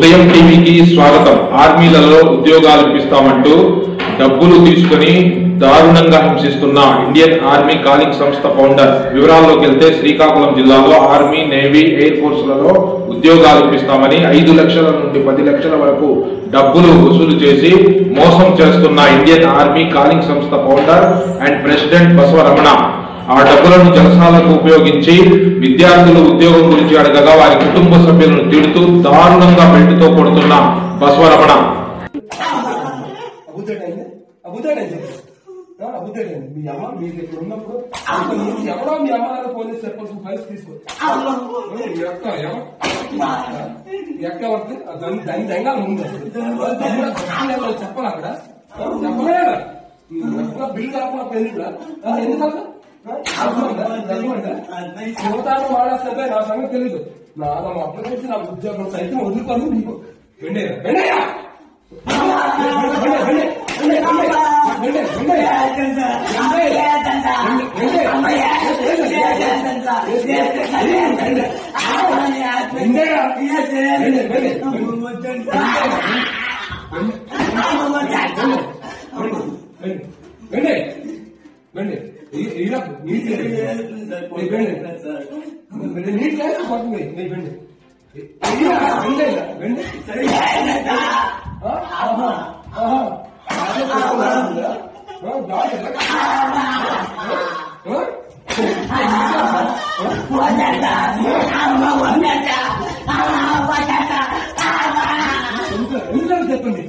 ఉదయం టీవీకి స్వాగతం. ఆర్మీలలో ఉద్యోగాలు ఇప్పిస్తామంటూ డబ్బులు తీసుకుని దారుణంగా హింసిస్తున్న ఇండియన్ ఆర్మీ కాలింగ్ సంస్థ ఫౌండర్ వివరాల్లోకి వెళ్తే శ్రీకాకుళం జిల్లాలో ఆర్మీ, నేవీ, ఎయిర్ ఫోర్స్లలో ఉద్యోగాలు ఇప్పిస్తామని 5 లక్షల నుండి 10 లక్షల వరకు డబ్బులు వసూలు చేసి మోసం చేస్తున్న ఇండియన్ ఆర్మీ కాలింగ్ సంస్థ ఫౌండర్ అండ్ ప్రెసిడెంట్ బసవరమణ ఆ డబ్బులను జలసాలకు ఉపయోగించి విద్యార్థులు ఉద్యోగం గురించి అడగగా వారి కుటుంబ సభ్యులను తిడుతూ దారుణంగా బెల్ట్తో కొడుతున్న బసవరమణ బిల్ కాకుండా వాడేస్తే నా సంగతి తెలీదు. నా అప్లై చేసి నా ఉద్యోగం సైతం వదులుతాను నీకు. చెప్పండి.